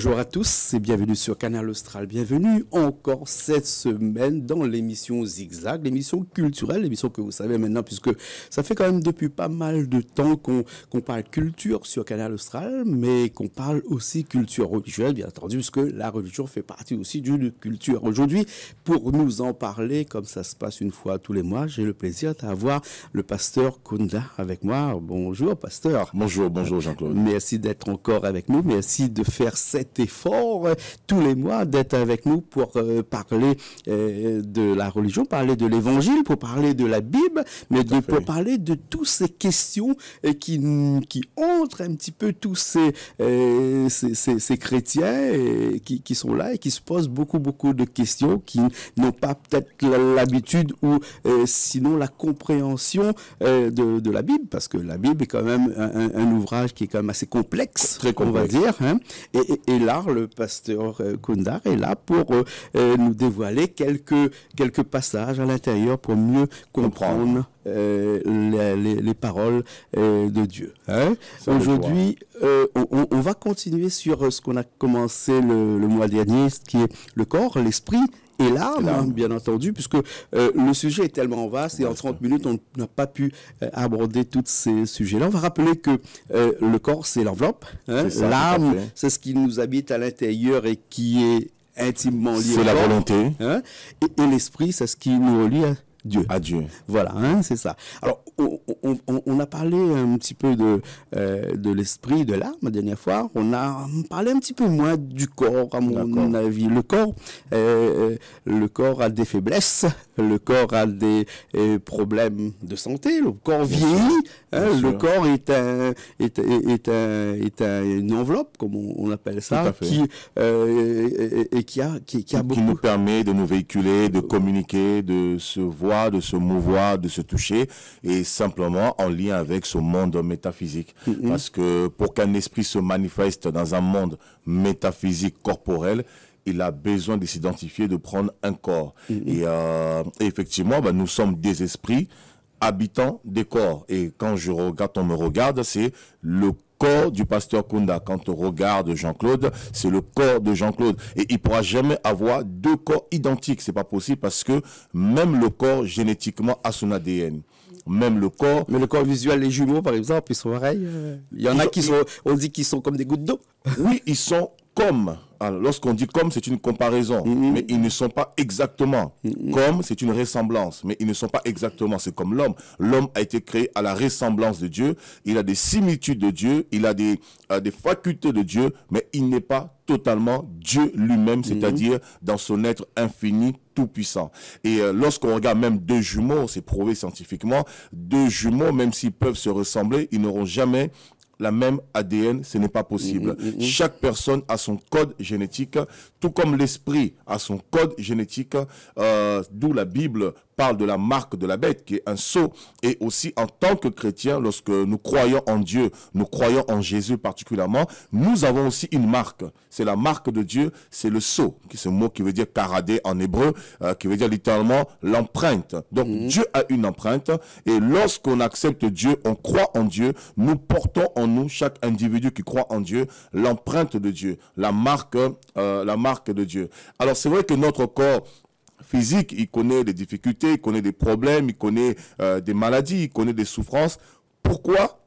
Bonjour à tous et bienvenue sur Canal Austral. Bienvenue encore cette semaine dans l'émission Zigzag, l'émission culturelle, l'émission que vous savez maintenant puisque ça fait quand même depuis pas mal de temps qu'on parle culture sur Canal Austral, mais qu'on parle aussi culture religieuse, bien entendu, puisque la religion fait partie aussi d'une culture. Aujourd'hui, pour nous en parler, comme ça se passe une fois tous les mois, j'ai le plaisir d'avoir le pasteur Kunda avec moi. Bonjour pasteur. Bonjour Jean-Claude. Merci d'être encore avec nous, merci de faire cet effort tous les mois d'être avec nous pour parler de la religion, parler de l'évangile, pour parler de la Bible, mais pour parler de toutes ces questions qui entrent un petit peu tous ces chrétiens qui sont là et qui se posent beaucoup de questions, qui n'ont pas peut-être l'habitude ou sinon la compréhension de la Bible, parce que la Bible est quand même un ouvrage qui est quand même assez complexe, très complexe, on va dire, hein. Et là, le pasteur Kundar est là pour nous dévoiler quelques passages à l'intérieur pour mieux comprendre les paroles de Dieu. Hein? Aujourd'hui, on va continuer sur ce qu'on a commencé le mois dernier, ce qui est le corps, l'esprit et l'âme, bien entendu, puisque le sujet est tellement vaste et en 30 minutes, on n'a pas pu aborder tous ces sujets-là. On va rappeler que le corps, c'est l'enveloppe. Hein? L'âme, c'est ce qui nous habite à l'intérieur et qui est intimement lié. C'est la volonté. Hein? Et l'esprit, c'est ce qui nous relie à Dieu. À Dieu. Voilà, hein, c'est ça. Alors, on a parlé un petit peu de l'esprit, de l'âme la dernière fois. On a parlé un petit peu moins du corps, à mon avis. Le corps a des faiblesses, le corps a des problèmes de santé, le corps vieillit. Hein, le corps est une enveloppe, comme on appelle ça, qui nous permet de nous véhiculer, de communiquer, de se voir, de se mouvoir, de se toucher, et simplement en lien avec ce monde métaphysique. Parce que pour qu'un esprit se manifeste dans un monde métaphysique corporel, il a besoin de s'identifier, de prendre un corps. Et effectivement, nous sommes des esprits habitants des corps. Et quand on me regarde, c'est le corps du pasteur Kunda. Quand on regarde Jean-Claude, c'est le corps de Jean-Claude. Et il ne pourra jamais avoir deux corps identiques. C'est pas possible parce que même le corps, génétiquement, a son ADN. Même le corps... Mais le corps visuel, les jumeaux, par exemple, ils sont pareils. Il y en a qui sont... On dit qu'ils sont comme des gouttes d'eau. Oui, ils sont comme... Alors, lorsqu'on dit comme, c'est une comparaison, mais ils ne sont pas exactement. Comme, c'est une ressemblance, mais ils ne sont pas exactement. C'est comme l'homme. L'homme a été créé à la ressemblance de Dieu. Il a des similitudes de Dieu. Il a des facultés de Dieu, mais il n'est pas totalement Dieu lui-même, c'est-à-dire dans son être infini, tout-puissant. Et lorsqu'on regarde même deux jumeaux, c'est prouvé scientifiquement, deux jumeaux, même s'ils peuvent se ressembler, ils n'auront jamais la même ADN, ce n'est pas possible. Chaque personne a son code génétique, tout comme l'esprit a son code génétique, d'où la Bible parle de la marque de la bête, qui est un sceau. Et aussi, en tant que chrétiens, lorsque nous croyons en Dieu, nous croyons en Jésus particulièrement, nous avons aussi une marque. C'est la marque de Dieu, c'est le sceau, ce mot qui veut dire karadé en hébreu, qui veut dire littéralement l'empreinte. Donc, Dieu a une empreinte, et lorsqu'on accepte Dieu, on croit en Dieu, nous portons en nous, chaque individu qui croit en Dieu, l'empreinte de Dieu, la marque de Dieu. Alors, c'est vrai que notre corps physique, il connaît des difficultés, il connaît des problèmes, il connaît des maladies, il connaît des souffrances. Pourquoi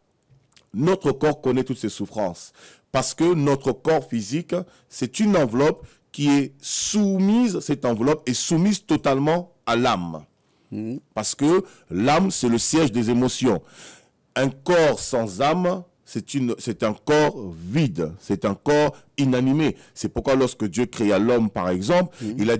notre corps connaît toutes ces souffrances? Parce que notre corps physique, c'est une enveloppe qui est soumise, cette enveloppe est soumise totalement à l'âme. Parce que l'âme, c'est le siège des émotions. Un corps sans âme, c'est un corps vide, c'est un corps inanimé. C'est pourquoi lorsque Dieu créa l'homme, par exemple, il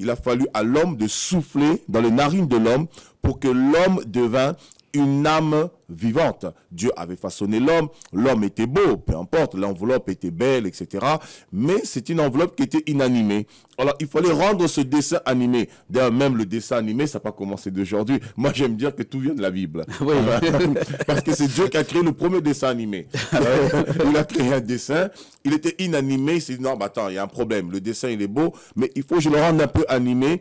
a fallu à l'homme de souffler dans les narines de l'homme pour que l'homme devint une âme vivante. Dieu avait façonné l'homme, l'homme était beau, peu importe, l'enveloppe était belle, etc. Mais c'est une enveloppe qui était inanimée. Alors, il fallait rendre ce dessin animé. D'ailleurs, même le dessin animé, ça n'a pas commencé d'aujourd'hui. Moi, j'aime dire que tout vient de la Bible. Oui. Parce que c'est Dieu qui a créé le premier dessin animé. Il a créé un dessin, il était inanimé, il s'est dit, non, attends, il y a un problème. Le dessin, il est beau, mais il faut que je le rende un peu animé.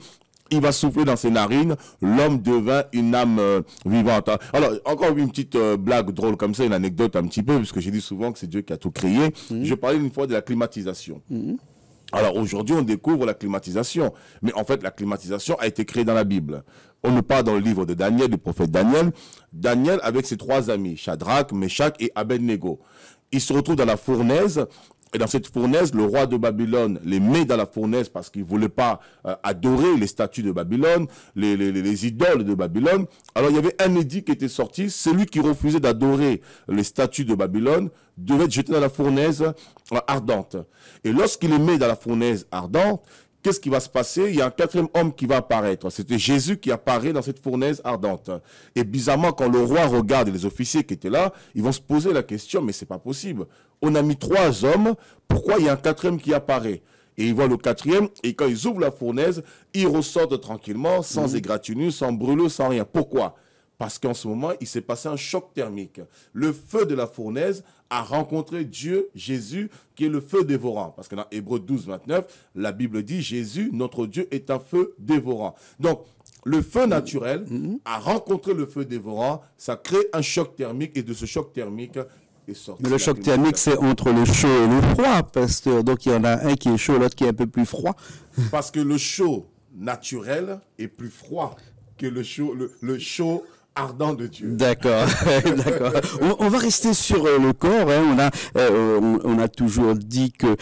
il va souffler dans ses narines, l'homme devint une âme vivante. Alors, encore une petite blague drôle comme ça, une anecdote un petit peu, puisque j'ai dit souvent que c'est Dieu qui a tout créé. Je parlais une fois de la climatisation. Alors aujourd'hui, on découvre la climatisation. Mais en fait, la climatisation a été créée dans la Bible. On nous parle dans le livre de Daniel, du prophète Daniel. Daniel avec ses 3 amis, Shadrach, Meshach et Abednego. Ils se retrouvent dans la fournaise. Et dans cette fournaise, le roi de Babylone les met dans la fournaise parce qu'il ne voulait pas adorer les statues de Babylone, les idoles de Babylone. Alors il y avait un édit qui était sorti, celui qui refusait d'adorer les statues de Babylone devait être jeté dans la fournaise ardente. Et lorsqu'il les met dans la fournaise ardente, qu'est-ce qui va se passer? Il y a un 4e homme qui va apparaître. C'était Jésus qui apparaît dans cette fournaise ardente. Et bizarrement, quand le roi regarde les officiers qui étaient là, ils vont se poser la question, mais c'est pas possible. On a mis 3 hommes, pourquoi il y a un 4e qui apparaît? Et ils voient le 4e, et quand ils ouvrent la fournaise, ils ressortent tranquillement, sans égratignure, sans brûleur, sans rien. Pourquoi? Parce qu'en ce moment, il s'est passé un choc thermique. Le feu de la fournaise a rencontré Dieu, Jésus, qui est le feu dévorant. Parce que dans Hébreux 12, 29, la Bible dit, Jésus, notre Dieu, est un feu dévorant. Donc, le feu naturel a rencontré le feu dévorant, ça crée un choc thermique, et de ce choc thermique est sorti. Mais le choc thermique, c'est entre le chaud et le froid, pasteur. Donc, il y en a un qui est chaud, l'autre qui est un peu plus froid. Parce que le chaud naturel est plus froid que le chaud ardent de Dieu. D'accord, d'accord. On va rester sur le corps. Hein. On a toujours dit que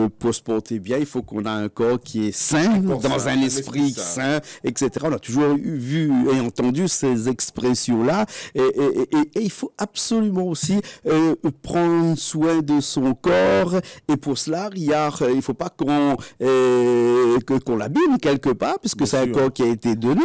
pour se porter bien, il faut qu'on ait un corps qui est sain, dans un esprit sain, etc. On a toujours vu et entendu ces expressions-là. Et il faut absolument aussi prendre soin de son corps. Et pour cela, il faut pas qu'on l'abîme quelque part, puisque c'est un corps qui a été donné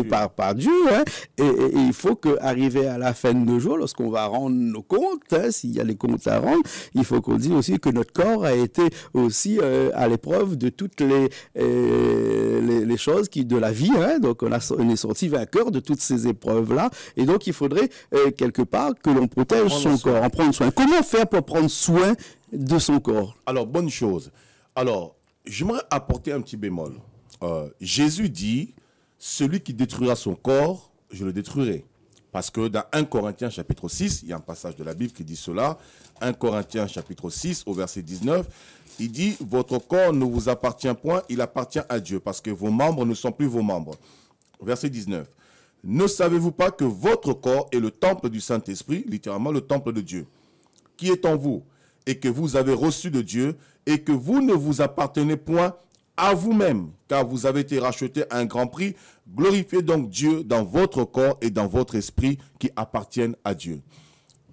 par Dieu. Hein. Et il faut qu'arriver à la fin de nos jours, lorsqu'on va rendre nos comptes, s'il y a les comptes à rendre, il faut qu'on dise aussi que notre corps a été aussi à l'épreuve de toutes les choses de la vie. Hein. Donc on est sorti vainqueur de toutes ces épreuves-là. Et donc il faudrait quelque part que l'on protège son corps, en prendre soin. Comment faire pour prendre soin de son corps? Alors, bonne chose. Alors, j'aimerais apporter un petit bémol. Jésus dit, celui qui détruira son corps, je le détruirai. Parce que dans 1 Corinthiens chapitre 6, il y a un passage de la Bible qui dit cela. 1 Corinthiens chapitre 6 au verset 19, il dit, votre corps ne vous appartient point, il appartient à Dieu, parce que vos membres ne sont plus vos membres. Verset 19, ne savez-vous pas que votre corps est le temple du Saint-Esprit, littéralement le temple de Dieu, qui est en vous, et que vous avez reçu de Dieu, et que vous ne vous appartenez point à vous-même, car vous avez été racheté à un grand prix. Glorifiez donc Dieu dans votre corps et dans votre esprit qui appartiennent à Dieu.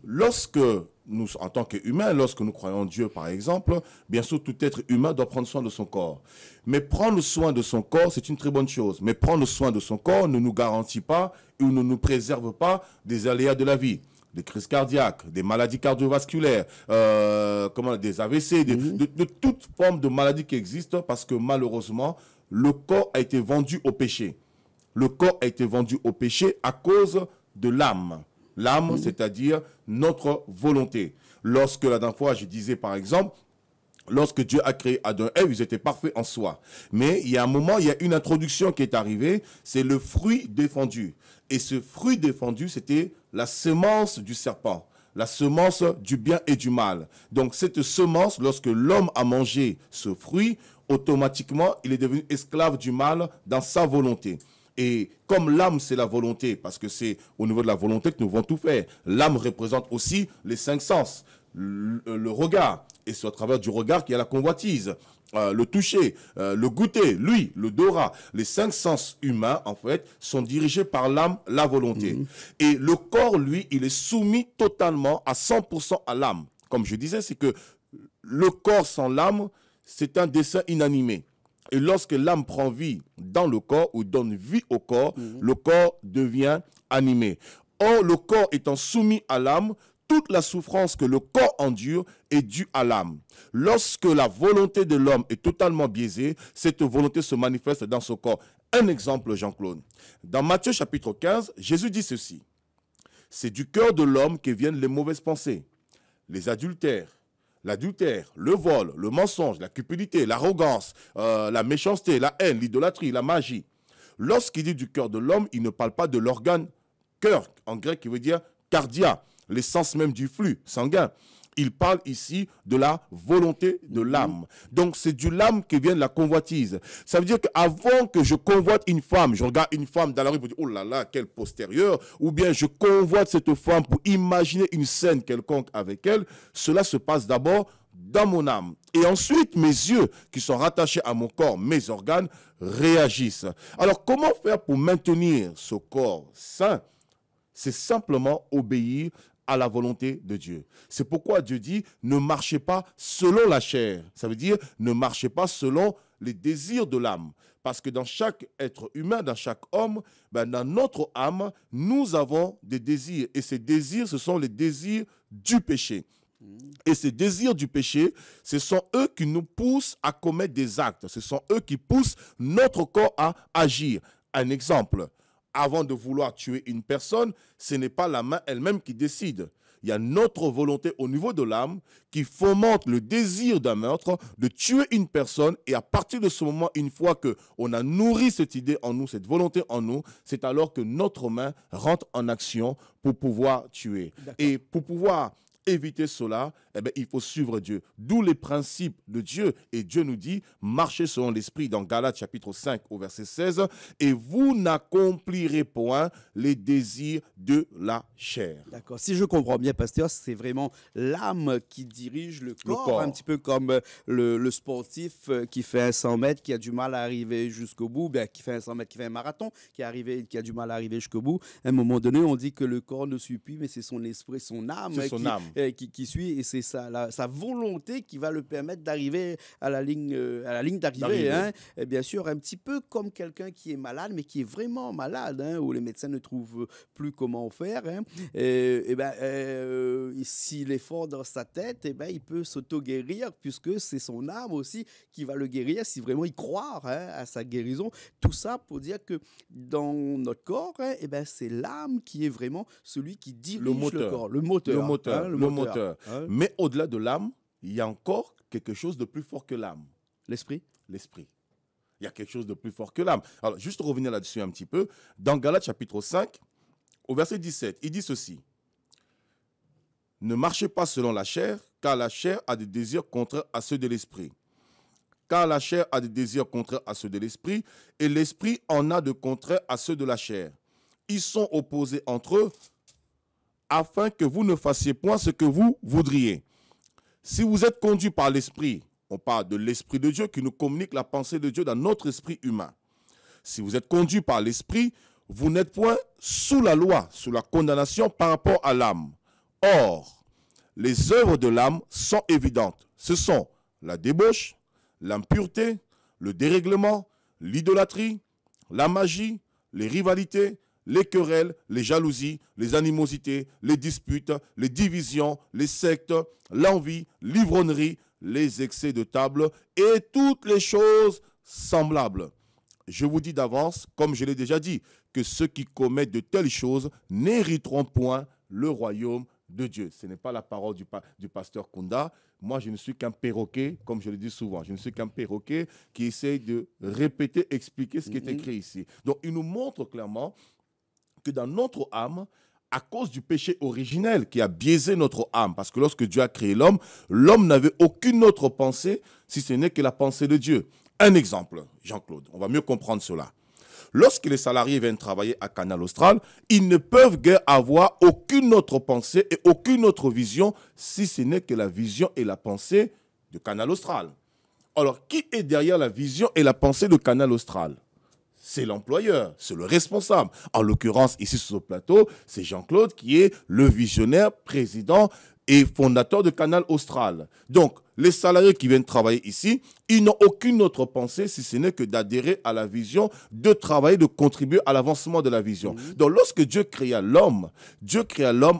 Lorsque nous, en tant qu'humains, lorsque nous croyons en Dieu, par exemple, bien sûr, tout être humain doit prendre soin de son corps. Mais prendre soin de son corps, c'est une très bonne chose. Mais prendre soin de son corps ne nous garantit pas ou ne nous préserve pas des aléas de la vie. Des crises cardiaques, des maladies cardiovasculaires, des AVC, de toute forme de maladie qui existe, parce que malheureusement, le corps a été vendu au péché. Le corps a été vendu au péché à cause de l'âme. L'âme, c'est-à-dire notre volonté. Lorsque la dernière fois, je disais par exemple, lorsque Dieu a créé Adam et Ève, ils étaient parfaits en soi. Mais il y a un moment, il y a une introduction qui est arrivée, c'est le fruit défendu. Et ce fruit défendu, c'était la semence du serpent, la semence du bien et du mal. Donc cette semence, lorsque l'homme a mangé ce fruit, automatiquement, il est devenu esclave du mal dans sa volonté. Et comme l'âme, c'est la volonté, parce que c'est au niveau de la volonté que nous devons tout faire. L'âme représente aussi les 5 sens, le regard, et c'est au travers du regard qu'il y a la convoitise, le toucher, le goûter, l'ouïe, l'odorat. Les 5 sens humains, en fait, sont dirigés par l'âme, la volonté. Et le corps, lui, il est soumis totalement à 100% à l'âme. Comme je disais, c'est que le corps sans l'âme, c'est un dessin inanimé. Et lorsque l'âme prend vie dans le corps ou donne vie au corps, le corps devient animé. Or, le corps étant soumis à l'âme, toute la souffrance que le corps endure est due à l'âme. Lorsque la volonté de l'homme est totalement biaisée, cette volonté se manifeste dans son corps. Un exemple, Jean-Claude. Dans Matthieu chapitre 15, Jésus dit ceci. C'est du cœur de l'homme que viennent les mauvaises pensées, les adultères, l'adultère, le vol, le mensonge, la cupidité, l'arrogance, la méchanceté, la haine, l'idolâtrie, la magie. Lorsqu'il dit du cœur de l'homme, il ne parle pas de l'organe cœur, en grec qui veut dire cardia, l'essence même du flux sanguin. Il parle ici de la volonté de l'âme. Donc, c'est du l'âme qui vient de la convoitise. Ça veut dire qu'avant que je convoite une femme, je regarde une femme dans la rue pour dire « Oh là là, quelle postérieure !» ou bien je convoite cette femme pour imaginer une scène quelconque avec elle. Cela se passe d'abord dans mon âme. Et ensuite, mes yeux, qui sont rattachés à mon corps, mes organes, réagissent. Alors, comment faire pour maintenir ce corps sain? C'est simplement obéir à la volonté de Dieu. C'est pourquoi Dieu dit, ne marchez pas selon la chair. Ça veut dire, ne marchez pas selon les désirs de l'âme. Parce que dans chaque être humain, dans chaque homme, dans notre âme, nous avons des désirs. Et ces désirs, ce sont les désirs du péché. Et ces désirs du péché, ce sont eux qui nous poussent à commettre des actes. Ce sont eux qui poussent notre corps à agir. Un exemple. Avant de vouloir tuer une personne, ce n'est pas la main elle-même qui décide. Il y a notre volonté au niveau de l'âme qui fomente le désir d'un meurtre, de tuer une personne. Et à partir de ce moment, une fois qu'on a nourri cette idée en nous, cette volonté en nous, c'est alors que notre main rentre en action pour pouvoir tuer. Et pour pouvoir éviter cela, il faut suivre Dieu. D'où les principes de Dieu. Et Dieu nous dit, marchez selon l'esprit dans Galates chapitre 5 au verset 16. Et vous n'accomplirez point les désirs de la chair. D'accord. Si je comprends bien, pasteur, c'est vraiment l'âme qui dirige le corps. Un petit peu comme le sportif qui fait un 100 mètres, qui a du mal à arriver jusqu'au bout, qui fait un 100 mètres, qui fait un marathon, qui a du mal à arriver jusqu'au bout. À un moment donné, on dit que le corps ne suit plus, mais c'est son esprit, son âme qui suit. Et c'est sa volonté qui va le permettre d'arriver à la ligne d'arrivée. Et bien sûr, un petit peu comme quelqu'un qui est malade, mais qui est vraiment malade, où les médecins ne trouvent plus comment faire. S'il est fort dans sa tête, il peut s'auto-guérir, puisque c'est son âme aussi qui va le guérir, si vraiment il croit à sa guérison. Tout ça pour dire que dans notre corps, c'est l'âme qui est vraiment celui qui dirige le corps, le moteur. Mais au-delà de l'âme, il y a encore quelque chose de plus fort que l'âme. L'esprit. L'esprit. Il y a quelque chose de plus fort que l'âme. Alors, juste revenir là-dessus un petit peu. Dans Galates chapitre 5, au verset 17, il dit ceci. Ne marchez pas selon la chair, car la chair a des désirs contraires à ceux de l'esprit. Car la chair a des désirs contraires à ceux de l'esprit, et l'esprit en a de contraires à ceux de la chair. Ils sont opposés entre eux, afin que vous ne fassiez point ce que vous voudriez. Si vous êtes conduit par l'esprit, on parle de l'esprit de Dieu qui nous communique la pensée de Dieu dans notre esprit humain. Si vous êtes conduit par l'esprit, vous n'êtes point sous la loi, sous la condamnation par rapport à l'âme. Or, les œuvres de l'âme sont évidentes. Ce sont la débauche, l'impureté, le dérèglement, l'idolâtrie, la magie, les rivalités, les querelles, les jalousies, les animosités, les disputes, les divisions, les sectes, l'envie, l'ivrognerie, les excès de table et toutes les choses semblables. Je vous dis d'avance, comme je l'ai déjà dit, que ceux qui commettent de telles choses n'hériteront point le royaume de Dieu. Ce n'est pas la parole du pasteur Kunda. Moi, je ne suis qu'un perroquet, comme je le dis souvent. Je ne suis qu'un perroquet qui essaye de répéter, expliquer ce qui est écrit ici. Donc, il nous montre clairement que dans notre âme, à cause du péché originel qui a biaisé notre âme, parce que lorsque Dieu a créé l'homme, l'homme n'avait aucune autre pensée, si ce n'est que la pensée de Dieu. Un exemple, Jean-Claude, on va mieux comprendre cela. Lorsque les salariés viennent travailler à Canal Austral, ils ne peuvent guère avoir aucune autre pensée et aucune autre vision, si ce n'est que la vision et la pensée de Canal Austral. Alors, qui est derrière la vision et la pensée de Canal Austral ? C'est l'employeur, c'est le responsable. En l'occurrence, ici sur ce plateau, c'est Jean-Claude qui est le visionnaire, président et fondateur de Canal Austral. Donc, les salariés qui viennent travailler ici, ils n'ont aucune autre pensée si ce n'est que d'adhérer à la vision, de travailler, de contribuer à l'avancement de la vision. Donc, lorsque Dieu créa l'homme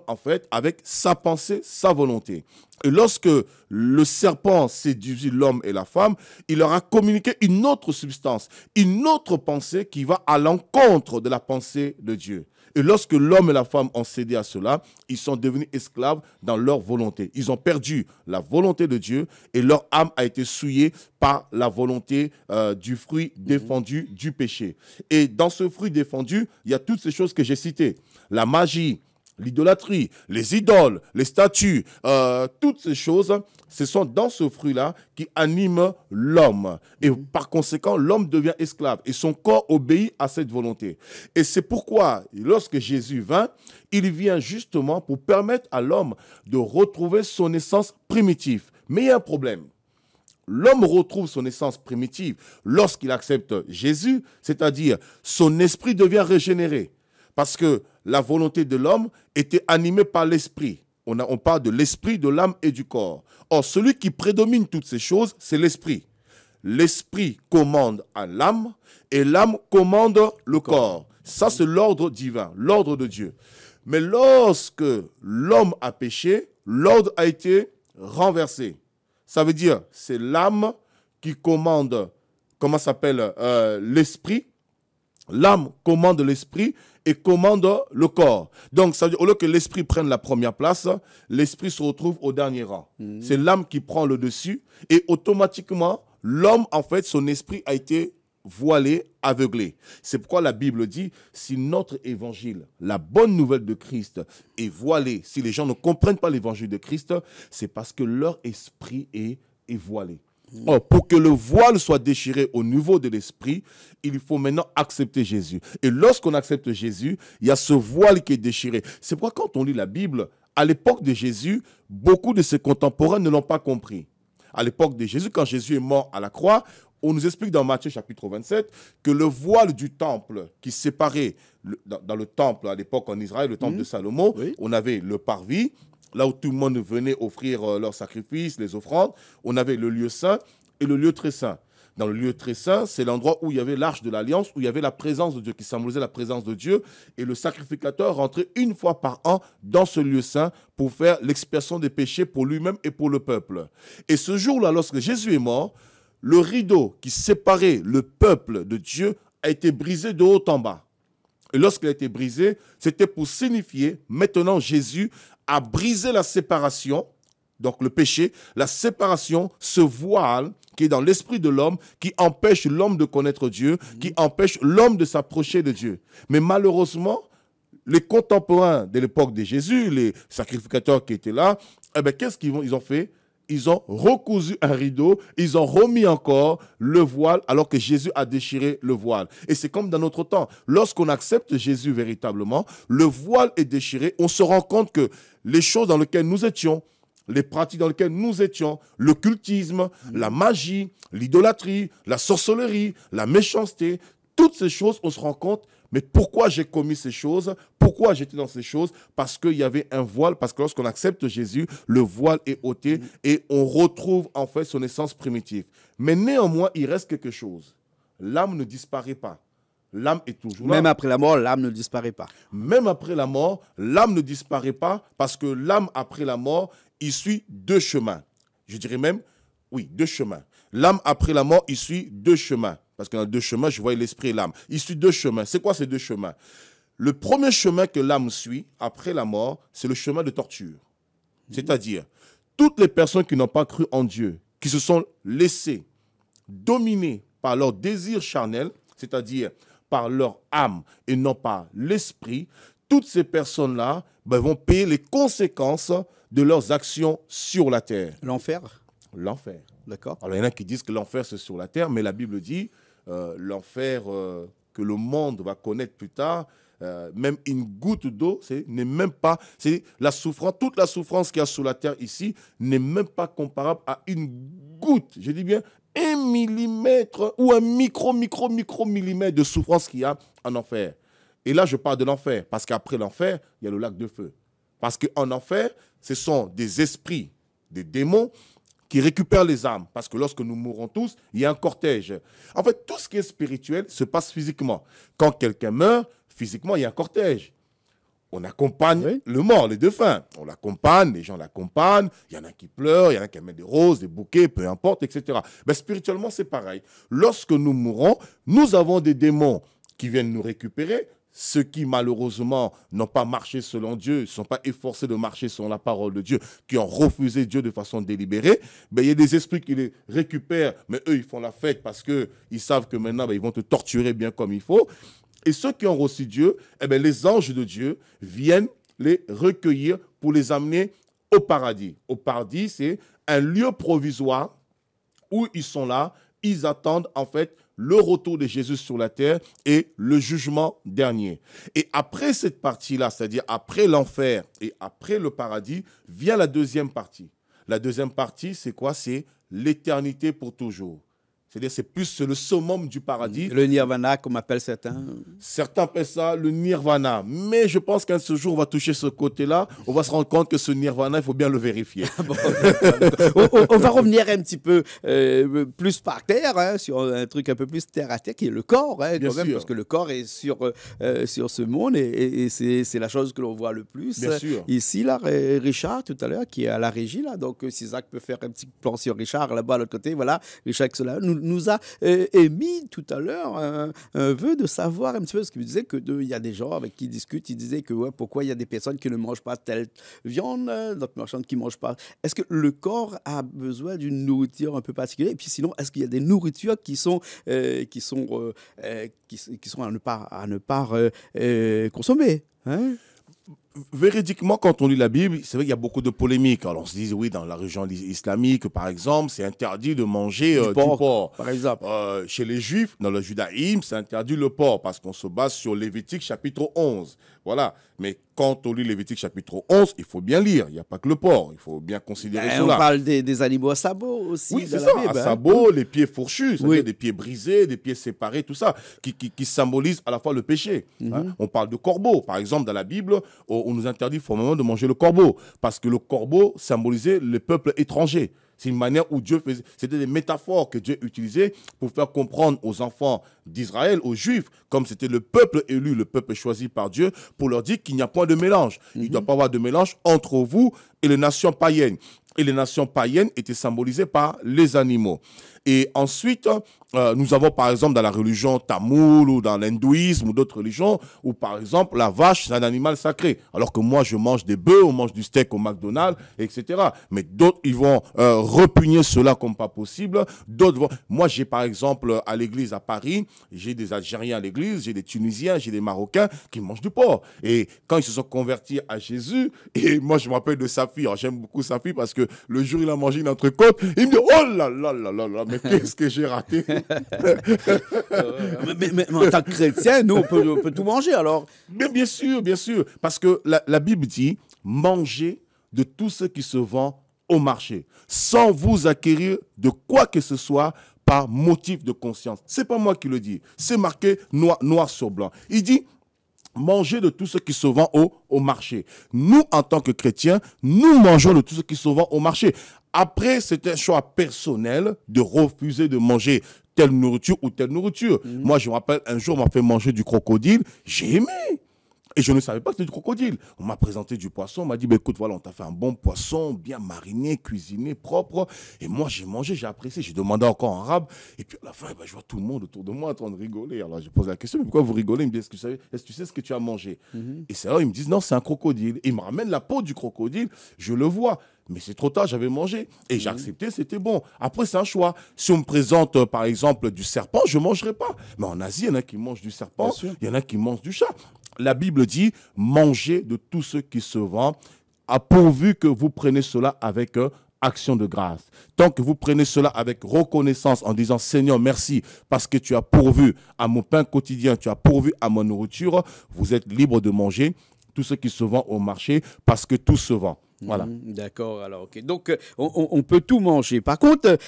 en fait avec sa pensée, sa volonté. Et lorsque le serpent séduisit l'homme et la femme, il leur a communiqué une autre substance, une autre pensée qui va à l'encontre de la pensée de Dieu. Et lorsque l'homme et la femme ont cédé à cela, ils sont devenus esclaves dans leur volonté. Ils ont perdu la volonté de Dieu et leur âme a été souillée par la volonté du fruit défendu du péché. Et dans ce fruit défendu, il y a toutes ces choses que j'ai citées. La magie, l'idolâtrie, les idoles, les statues, toutes ces choses, ce sont dans ce fruit-là qui animent l'homme. Et par conséquent, l'homme devient esclave et son corps obéit à cette volonté. Et c'est pourquoi, lorsque Jésus vint, il vient justement pour permettre à l'homme de retrouver son essence primitive. Mais il y a un problème. L'homme retrouve son essence primitive lorsqu'il accepte Jésus, c'est-à-dire son esprit devient régénéré. Parce que la volonté de l'homme était animée par l'esprit. On parle de l'esprit, de l'âme et du corps. Or, celui qui prédomine toutes ces choses, c'est l'esprit. L'esprit commande à l'âme et l'âme commande le corps. Ça, c'est l'ordre divin, l'ordre de Dieu. Mais lorsque l'homme a péché, l'ordre a été renversé. Ça veut dire, c'est l'âme qui commande, comment s'appelle, l'esprit. L'âme commande l'esprit et commande le corps. Donc, ça veut dire, au lieu que l'esprit prenne la première place, l'esprit se retrouve au dernier rang. C'est l'âme qui prend le dessus et automatiquement, l'homme, en fait, son esprit a été voilé, aveuglé. C'est pourquoi la Bible dit, si notre évangile, la bonne nouvelle de Christ, est voilée, si les gens ne comprennent pas l'évangile de Christ, c'est parce que leur esprit est voilé. Or, pour que le voile soit déchiré au niveau de l'esprit, il faut maintenant accepter Jésus. Et lorsqu'on accepte Jésus, il y a ce voile qui est déchiré. C'est pourquoi quand on lit la Bible, à l'époque de Jésus, beaucoup de ses contemporains ne l'ont pas compris. À l'époque de Jésus, quand Jésus est mort à la croix, on nous explique dans Matthieu chapitre 27 que le voile du temple qui séparait, dans le temple à l'époque en Israël, le temple de Salomon, on avait le parvis, là où tout le monde venait offrir leurs sacrifices, les offrandes. On avait le lieu saint et le lieu très saint. Dans le lieu très saint, c'est l'endroit où il y avait l'arche de l'alliance, où il y avait la présence de Dieu, qui symbolisait la présence de Dieu. Et le sacrificateur rentrait une fois par an dans ce lieu saint pour faire l'expiation des péchés pour lui-même et pour le peuple. Et ce jour-là, lorsque Jésus est mort, le rideau qui séparait le peuple de Dieu a été brisé de haut en bas. Et lorsqu'il a été brisé, c'était pour signifier, maintenant Jésus a brisé la séparation, donc le péché, la séparation, ce voile qui est dans l'esprit de l'homme, qui empêche l'homme de connaître Dieu, qui empêche l'homme de s'approcher de Dieu. Mais malheureusement, les contemporains de l'époque de Jésus, les sacrificateurs qui étaient là, eh bien, qu'est-ce qu'ils ont fait? Ils ont recousu un rideau, ils ont remis encore le voile alors que Jésus a déchiré le voile. Et c'est comme dans notre temps. Lorsqu'on accepte Jésus véritablement, le voile est déchiré, on se rend compte que les choses dans lesquelles nous étions, les pratiques dans lesquelles nous étions, le cultisme, la magie, l'idolâtrie, la sorcellerie, la méchanceté, toutes ces choses, on se rend compte, mais pourquoi j'ai commis ces choses? Pourquoi j'étais dans ces choses? Parce qu'il y avait un voile, parce que lorsqu'on accepte Jésus, le voile est ôté et on retrouve en fait son essence primitive. Mais néanmoins, il reste quelque chose. L'âme ne disparaît pas. L'âme est toujours là. Même après la mort, l'âme ne disparaît pas. Même après la mort, l'âme ne disparaît pas parce que l'âme après la mort, il suit deux chemins. Je dirais même, oui, deux chemins. L'âme après la mort, il suit deux chemins. Parce qu'il y a deux chemins, je vois l'esprit et l'âme. Il suit deux chemins. C'est quoi ces deux chemins? Le premier chemin que l'âme suit après la mort, c'est le chemin de torture. C'est-à-dire, toutes les personnes qui n'ont pas cru en Dieu, qui se sont laissées dominer par leur désir charnel, c'est-à-dire par leur âme et non par l'esprit, toutes ces personnes-là vont payer les conséquences de leurs actions sur la terre. L'enfer? L'enfer. D'accord. Alors, il y en a qui disent que l'enfer, c'est sur la terre, mais la Bible dit l'enfer que le monde va connaître plus tard, même une goutte d'eau, n'est même pas, c'est la souffrance, toute la souffrance qu'il y a sur la terre ici n'est même pas comparable à une goutte, je dis bien 1 millimètre ou un micro-millimètre de souffrance qu'il y a en enfer. Et là, je parle de l'enfer, parce qu'après l'enfer, il y a le lac de feu. Parce qu'en enfer, ce sont des esprits, des démons, qui récupèrent les âmes. Parce que lorsque nous mourrons tous, il y a un cortège. En fait, tout ce qui est spirituel se passe physiquement. Quand quelqu'un meurt, physiquement, il y a un cortège. On accompagne le mort, les défunts. On l'accompagne, les gens l'accompagnent. Il y en a qui pleurent, il y en a qui mettent des roses, des bouquets, peu importe, etc. Mais spirituellement, c'est pareil. Lorsque nous mourons, nous avons des démons qui viennent nous récupérer. ceux qui malheureusement n'ont pas marché selon Dieu, ne sont pas efforcés de marcher selon la parole de Dieu, qui ont refusé Dieu de façon délibérée, ben, il y a des esprits qui les récupèrent, mais eux, ils font la fête parce qu'ils savent que maintenant, ben, ils vont te torturer bien comme il faut. Et ceux qui ont reçu Dieu, eh ben, les anges de Dieu viennent les recueillir pour les amener au paradis. Au paradis, c'est un lieu provisoire où ils sont là, ils attendent en fait le retour de Jésus sur la terre et le jugement dernier. Et après cette partie-là, c'est-à-dire après l'enfer et après le paradis, vient la deuxième partie. La deuxième partie, c'est quoi? C'est l'éternité pour toujours. C'est-à-dire, c'est plus le summum du paradis. Le nirvana, comme appellent certains. Certains appellent ça le nirvana. Mais je pense qu'un ce jour, on va toucher ce côté-là. On va se rendre compte que ce nirvana, il faut bien le vérifier. Bon, on va revenir un petit peu plus par terre, hein, sur un truc un peu plus terre à terre, qui est le corps, hein, quand même, parce que le corps est sur ce monde et c'est la chose que l'on voit le plus. Bien sûr. Ici, là, Richard, tout à l'heure, qui est à la régie, là, donc si Zach peut faire un petit plan sur Richard, là-bas, à l'autre côté, voilà, Richard, cela nous a émis tout à l'heure un vœu de savoir un petit peu, parce qu'il me disait qu'il y a des gens avec qui il discute, il disait que ouais, pourquoi il y a des personnes qui ne mangent pas telle viande, d'autres personnes qui ne mangent pas. Est-ce que le corps a besoin d'une nourriture un peu particulière? Et puis sinon, est-ce qu'il y a des nourritures qui sont à ne pas consommer, hein? Véridiquement, quand on lit la Bible, c'est vrai qu'il y a beaucoup de polémiques. Alors, on se dit, oui, dans la religion islamique, par exemple, c'est interdit de manger du porc. Par exemple. Chez les Juifs, dans le judaïsme, c'est interdit le porc parce qu'on se base sur Lévitique chapitre 11. Voilà. Mais quand on lit Lévitique chapitre 11, il faut bien lire. Il n'y a pas que le porc. Il faut bien considérer cela. On parle des animaux à sabots aussi. Oui, c'est ça. À sabots, les pieds fourchus, c'est-à-dire des pieds brisés, des pieds séparés, tout ça, qui symbolise à la fois le péché. Hein. On parle de corbeau. Par exemple, dans la Bible, on nous interdit formellement de manger le corbeau parce que le corbeau symbolisait le peuple étranger. C'est une manière où Dieu faisait, c'était des métaphores que Dieu utilisait pour faire comprendre aux enfants d'Israël, aux Juifs, comme c'était le peuple élu, le peuple choisi par Dieu, pour leur dire qu'il n'y a point de mélange. Il ne doit pas y avoir de mélange entre vous et les nations païennes. Et les nations païennes étaient symbolisées par les animaux. Et ensuite, nous avons par exemple dans la religion tamoule ou dans l'hindouisme ou d'autres religions où par exemple la vache c'est un animal sacré. Alors que moi je mange des bœufs, on mange du steak au McDonald's, etc. Mais d'autres ils vont repugner cela comme pas possible. D'autres vont... Moi j'ai par exemple à l'église à Paris, j'ai des Algériens à l'église, j'ai des Tunisiens, j'ai des Marocains qui mangent du porc. Et quand ils se sont convertis à Jésus, et moi je me rappelle de Safi, j'aime beaucoup Safi parce que le jour il a mangé une entrecôte, il me dit oh là là là là là, mais qu'est-ce que j'ai raté. mais en tant que chrétien, nous, on peut tout manger, alors. Mais bien sûr, parce que la Bible dit, mangez de tout ce qui se vend au marché, sans vous acquérir de quoi que ce soit par motif de conscience. C'est pas moi qui le dis, c'est marqué noir sur blanc. Il dit, mangez de tout ce qui se vend au marché. Nous, en tant que chrétiens, nous mangeons de tout ce qui se vend au marché. Après, c'est un choix personnel de refuser de manger telle nourriture ou telle nourriture. Moi, je me rappelle, un jour, on m'a fait manger du crocodile. J'ai aimé. Et je ne savais pas que c'était du crocodile. On m'a présenté du poisson. On m'a dit, bah, écoute, voilà, on t'a fait un bon poisson, bien mariné, cuisiné, propre. Et moi, j'ai mangé, j'ai apprécié. J'ai demandé encore en arabe. Et puis, à la fin, bah, je vois tout le monde autour de moi en train de rigoler. Alors, je pose la question, mais pourquoi vous rigolez? Ils me disent, est-ce que tu sais ce que tu as mangé? Et c'est là où ils me disent, non, c'est un crocodile. Et ils me ramènent la peau du crocodile. Je le vois. Mais c'est trop tard, j'avais mangé. Et j'ai accepté, c'était bon. Après, c'est un choix. Si on me présente, par exemple, du serpent, je ne mangerai pas. Mais en Asie, il y en a qui mangent du serpent. Il y en a qui mangent du chat. La Bible dit, mangez de tout ce qui se vend, pourvu que vous preniez cela avec action de grâce. Tant que vous prenez cela avec reconnaissance en disant, Seigneur, merci, parce que tu as pourvu à mon pain quotidien, tu as pourvu à ma nourriture, vous êtes libre de manger tout ce qui se vend au marché, parce que tout se vend. Voilà. D'accord, alors ok. Donc on peut tout manger. Par contre,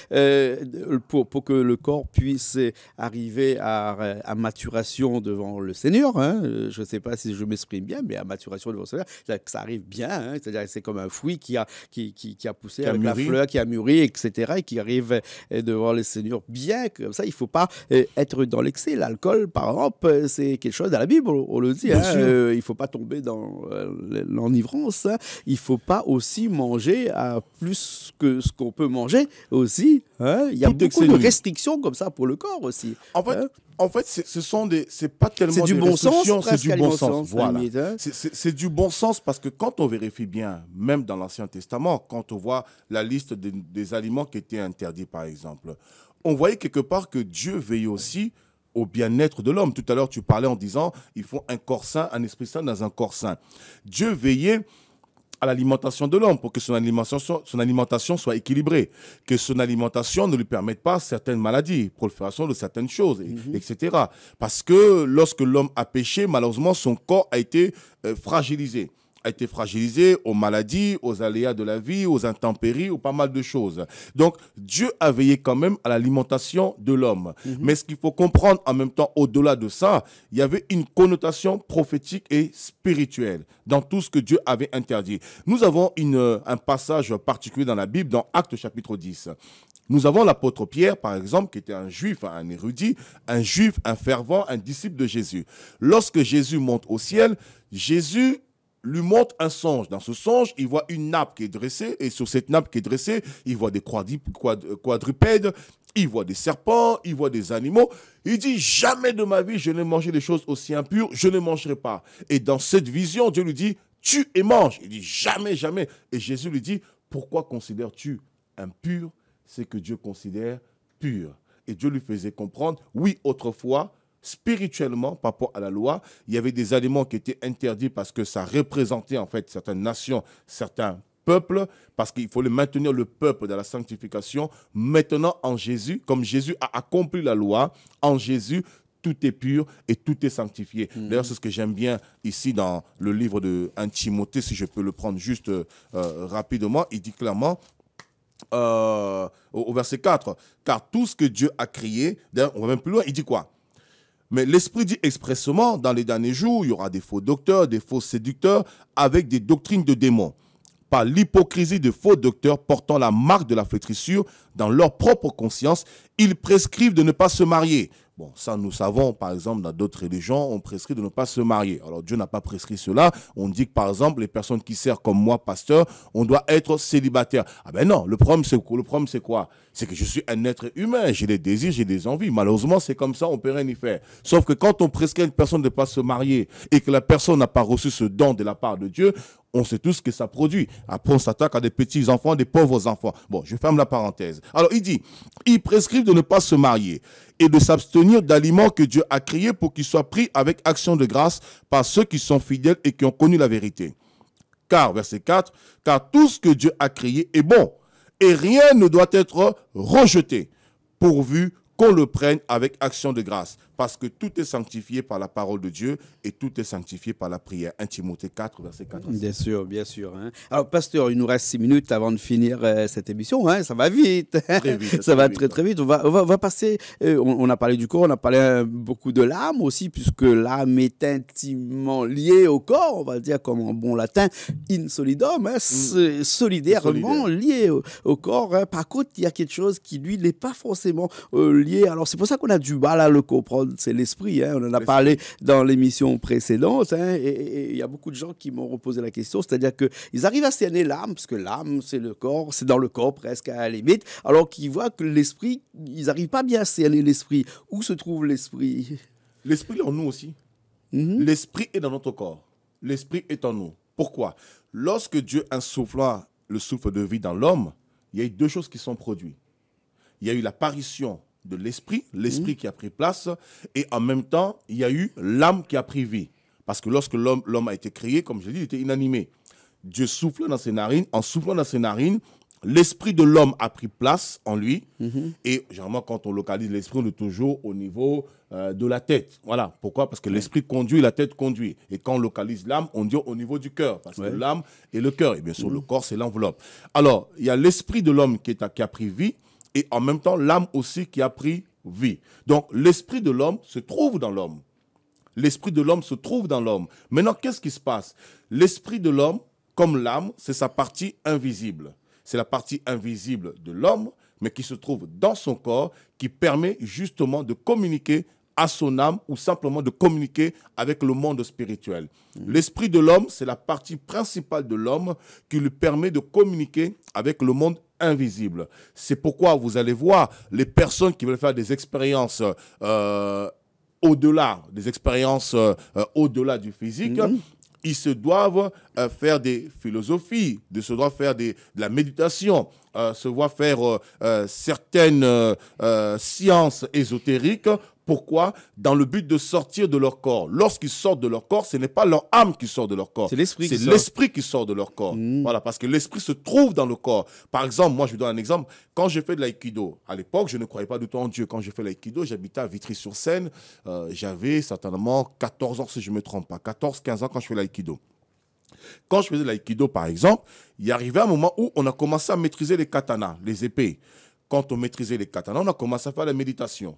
pour que le corps puisse arriver à maturation devant le Seigneur, hein, je ne sais pas si je m'exprime bien, mais à maturation devant le Seigneur, ça arrive bien. Hein, c'est-à-dire c'est comme un fruit qui a poussé avec la fleur, qui a mûri, etc. et qui arrive devant le Seigneur bien. Comme ça, il ne faut pas être dans l'excès. L'alcool, par exemple, c'est quelque chose dans la Bible, on le dit. Hein, il ne faut pas tomber dans l'enivrance. Hein, il ne faut pas aussi manger à plus que ce qu'on peut manger aussi. Hein? Il y a beaucoup de restrictions comme ça pour le corps aussi. En fait, c'est pas tellement du bon sens, c'est du bon sens. Voilà. Limite, hein? C'est du bon sens parce que quand on vérifie bien, même dans l'Ancien Testament, quand on voit la liste des aliments qui étaient interdits, par exemple, on voyait quelque part que Dieu veillait aussi au bien-être de l'homme. Tout à l'heure, tu parlais en disant, il faut un corps sain, un esprit sain dans un corps sain. Dieu veillait à l'alimentation de l'homme pour que son alimentation soit équilibrée, que son alimentation ne lui permette pas certaines maladies, prolifération de certaines choses, etc. Parce que lorsque l'homme a péché, malheureusement, son corps a été fragilisé. A été fragilisé aux maladies, aux aléas de la vie, aux intempéries, aux pas mal de choses. Donc, Dieu a veillé quand même à l'alimentation de l'homme. Mais ce qu'il faut comprendre en même temps, au-delà de ça, il y avait une connotation prophétique et spirituelle dans tout ce que Dieu avait interdit. Nous avons un passage particulier dans la Bible, dans Actes chapitre 10. Nous avons l'apôtre Pierre, par exemple, qui était un juif, un érudit, un juif, un fervent, un disciple de Jésus. Lorsque Jésus monte au ciel, Jésus lui montre un songe. Dans ce songe, il voit une nappe qui est dressée, et sur cette nappe qui est dressée, il voit des quadrupèdes, il voit des serpents, il voit des animaux. Il dit, jamais de ma vie, je n'ai mangé des choses aussi impures, je ne mangerai pas. Et dans cette vision, Dieu lui dit, tue et mange. Il dit, jamais, jamais. Et Jésus lui dit, pourquoi considères-tu impur ce que Dieu considère pur? Et Dieu lui faisait comprendre, oui, autrefois, spirituellement, par rapport à la loi, il y avait des aliments qui étaient interdits parce que ça représentait en fait certaines nations, certains peuples, parce qu'il fallait maintenir le peuple dans la sanctification. Maintenant, en Jésus, comme Jésus a accompli la loi, en Jésus, tout est pur et tout est sanctifié. D'ailleurs, c'est ce que j'aime bien ici dans le livre de 1 Timothée, si je peux le prendre juste rapidement. Il dit clairement, au verset 4, « Car tout ce que Dieu a créé, d'ailleurs, on va même plus loin, il dit quoi ? Mais l'Esprit dit expressément, dans les derniers jours, il y aura des faux docteurs, des faux séducteurs, avec des doctrines de démons. Par l'hypocrisie de faux docteurs portant la marque de la flétrissure dans leur propre conscience, ils prescrivent de ne pas se marier. Bon, ça, nous savons, par exemple, dans d'autres religions, on prescrit de ne pas se marier. Alors, Dieu n'a pas prescrit cela. On dit que, par exemple, les personnes qui servent comme moi, pasteur, on doit être célibataire. Ah ben non, le problème, c'est quoi? C'est que je suis un être humain. J'ai des désirs, j'ai des envies. Malheureusement, c'est comme ça, on ne peut rien y faire. Sauf que quand on prescrit à une personne de ne pas se marier et que la personne n'a pas reçu ce don de la part de Dieu, on sait tous ce que ça produit. Après, on s'attaque à des petits-enfants, des pauvres enfants. Bon, je ferme la parenthèse. Alors, il dit, ils prescrivent de ne pas se marier et de s'abstenir d'aliments que Dieu a créés pour qu'ils soient pris avec action de grâce par ceux qui sont fidèles et qui ont connu la vérité. Car, verset 4, car tout ce que Dieu a créé est bon et rien ne doit être rejeté, pourvu qu'on le prenne avec action de grâce, parce que tout est sanctifié par la parole de Dieu et tout est sanctifié par la prière. 1 Timothée 4, verset 4. Bien sûr, bien sûr. Hein. Alors, pasteur, il nous reste 6 minutes avant de finir cette émission. Hein. Ça va vite. Très vite. Ça va très, très vite. On va passer, on a parlé du corps, on a parlé beaucoup de l'âme aussi, puisque l'âme est intimement liée au corps, on va dire comme en bon latin, in solidum, hein, solidairement lié au corps. Hein. Par contre, il y a quelque chose qui, lui, n'est pas forcément lié. Alors, c'est pour ça qu'on a du mal à le comprendre. C'est l'esprit. Hein. On en a parlé dans l'émission précédente. Hein, et il y a beaucoup de gens qui m'ont reposé la question. C'est-à-dire qu'ils arrivent à cerner l'âme, parce que l'âme, c'est le corps, c'est dans le corps presque à la limite, alors qu'ils voient que l'esprit, ils n'arrivent pas bien à cerner l'esprit. Où se trouve l'esprit? L'esprit est en nous aussi. L'esprit est dans notre corps. L'esprit est en nous. Pourquoi? Lorsque Dieu insuffla le souffle de vie dans l'homme, il y a eu deux choses qui sont produites. Il y a eu l'apparition de l'esprit qui a pris place, et en même temps, il y a eu l'âme qui a pris vie. Parce que lorsque l'homme a été créé, comme je l'ai dit, il était inanimé. Dieu souffle dans ses narines, en soufflant dans ses narines, l'esprit de l'homme a pris place en lui, et généralement, quand on localise l'esprit, on est toujours au niveau de la tête. Voilà. Pourquoi? Parce que l'esprit conduit, la tête conduit. Et quand on localise l'âme, on dit au niveau du cœur, parce que l'âme est le cœur, et bien sûr, le corps, c'est l'enveloppe. Alors, il y a l'esprit de l'homme qui a pris vie, et en même temps, l'âme aussi qui a pris vie. Donc, l'esprit de l'homme se trouve dans l'homme. L'esprit de l'homme se trouve dans l'homme. Maintenant, qu'est-ce qui se passe? L'esprit de l'homme, comme l'âme, c'est sa partie invisible. C'est la partie invisible de l'homme, mais qui se trouve dans son corps, qui permet justement de communiquer à son âme ou simplement de communiquer avec le monde spirituel. L'esprit de l'homme, c'est la partie principale de l'homme qui lui permet de communiquer avec le monde invisible. C'est pourquoi vous allez voir les personnes qui veulent faire des expériences au-delà, au-delà du physique, ils se doivent faire des philosophies, se doivent faire de la méditation, se doivent faire certaines sciences ésotériques. Pourquoi? Dans le but de sortir de leur corps. Lorsqu'ils sortent de leur corps, ce n'est pas leur âme qui sort de leur corps. C'est l'esprit qui sort de leur corps. Voilà, parce que l'esprit se trouve dans le corps. Par exemple, moi je vous donne un exemple. Quand j'ai fait de l'aïkido, à l'époque, je ne croyais pas du tout en Dieu. Quand j'ai fait l'aïkido, j'habitais à Vitry-sur-Seine. J'avais certainement 14 ans, si je ne me trompe pas. 14-15 ans quand je fais l'aïkido. Quand je faisais l'aïkido, par exemple, il y arrivait un moment où on a commencé à maîtriser les katanas, les épées. Quand on maîtrisait les katanas, on a commencé à faire la méditation.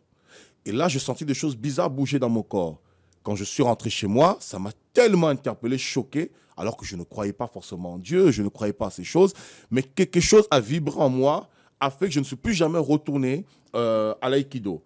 Et là, je sentis des choses bizarres bouger dans mon corps. Quand je suis rentré chez moi, ça m'a tellement interpellé, choqué, alors que je ne croyais pas forcément en Dieu, je ne croyais pas à ces choses, mais quelque chose a vibré en moi, a fait que je ne suis plus jamais retourné à l'aïkido.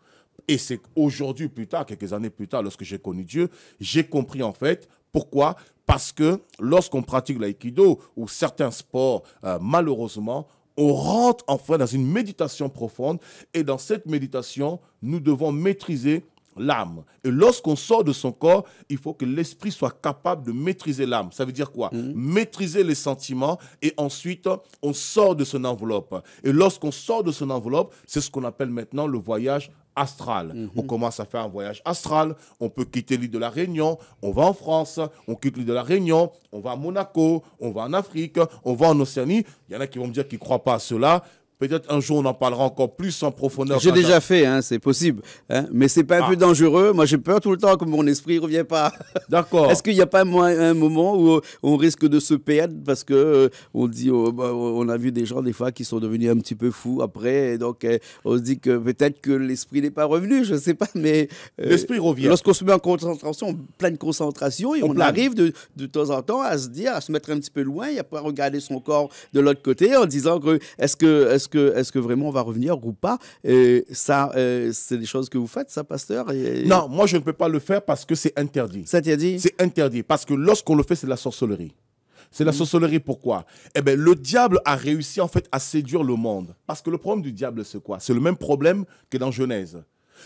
Et c'est aujourd'hui, plus tard, quelques années plus tard, lorsque j'ai connu Dieu, j'ai compris en fait pourquoi. Parce que lorsqu'on pratique l'aïkido ou certains sports, malheureusement, on rentre enfin dans une méditation profonde et dans cette méditation, nous devons maîtriser l'âme. Et lorsqu'on sort de son corps, il faut que l'esprit soit capable de maîtriser l'âme. Ça veut dire quoi? Maîtriser les sentiments et ensuite, on sort de son enveloppe. Et lorsqu'on sort de son enveloppe, c'est ce qu'on appelle maintenant le voyage astral. On commence à faire un voyage astral, on peut quitter l'île de la Réunion, on va en France, on quitte l'île de la Réunion, on va à Monaco, on va en Afrique, on va en Océanie. Il y en a qui vont me dire qu'ils ne croient pas à cela. Peut-être un jour, on en parlera encore plus en profondeur. J'ai déjà fait, hein, c'est possible. Hein, mais c'est pas un peu dangereux? Moi, j'ai peur tout le temps que mon esprit ne revienne pas. D'accord. Est-ce qu'il n'y a pas un moment où on risque de se perdre parce que on dit, on a vu des gens des fois qui sont devenus un petit peu fous après, et donc on se dit que peut-être que l'esprit n'est pas revenu, je ne sais pas, mais l'esprit revient. Lorsqu'on se met en concentration, pleine concentration, et on arrive de temps en temps à se dire, à se mettre un petit peu loin, et à pas regarder son corps de l'autre côté en disant que est-ce que vraiment on va revenir ou pas? Ça, c'est des choses que vous faites, ça, pasteur? Non, moi je ne peux pas le faire parce que c'est interdit. C'est interdit? C'est interdit parce que lorsqu'on le fait, c'est de la sorcellerie. C'est la sorcellerie, pourquoi? Eh bien, le diable a réussi en fait à séduire le monde. Parce que le problème du diable, c'est quoi? C'est le même problème que dans Genèse.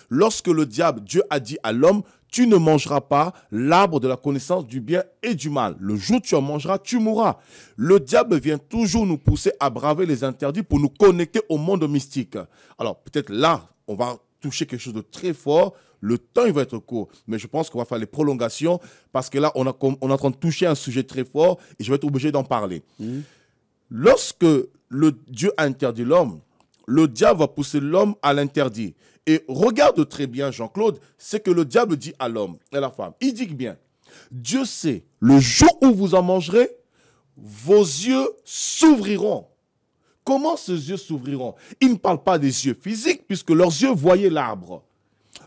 Lorsque le diable, Dieu a dit à l'homme, tu ne mangeras pas l'arbre de la connaissance du bien et du mal. Le jour où tu en mangeras, tu mourras. Le diable vient toujours nous pousser à braver les interdits pour nous connecter au monde mystique. Alors, peut-être là, on va toucher quelque chose de très fort. Le temps, il va être court. Mais je pense qu'on va faire les prolongations parce que là, on est en train de toucher un sujet très fort et je vais être obligé d'en parler. Lorsque Dieu a interdit l'homme, le diable va pousser l'homme à l'interdit. Et regarde très bien, Jean-Claude, c'est que le diable dit à l'homme et à la femme. Il dit bien, Dieu sait, le jour où vous en mangerez, vos yeux s'ouvriront. Comment ces yeux s'ouvriront? Il ne parle pas des yeux physiques, puisque leurs yeux voyaient l'arbre.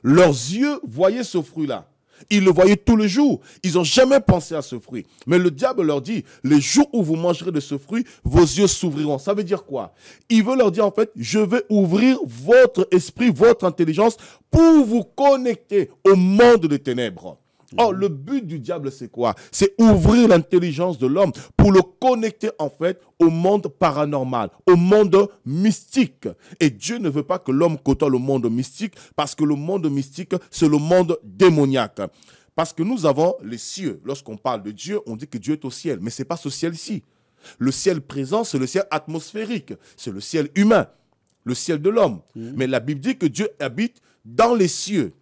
Leurs yeux voyaient ce fruit-là. Ils le voyaient tous les jours. Ils n'ont jamais pensé à ce fruit. Mais le diable leur dit, les jours où vous mangerez de ce fruit, vos yeux s'ouvriront. Ça veut dire quoi? Il veut leur dire en fait, je vais ouvrir votre esprit, votre intelligence pour vous connecter au monde des ténèbres. Or, le but du diable, c'est quoi? C'est ouvrir l'intelligence de l'homme pour le connecter, en fait, au monde paranormal, au monde mystique. Et Dieu ne veut pas que l'homme côtoie le monde mystique parce que le monde mystique, c'est le monde démoniaque. Parce que nous avons les cieux. Lorsqu'on parle de Dieu, on dit que Dieu est au ciel. Mais ce n'est pas ce ciel-ci. Le ciel présent, c'est le ciel atmosphérique. C'est le ciel humain, le ciel de l'homme. Mais la Bible dit que Dieu habite dans les cieux.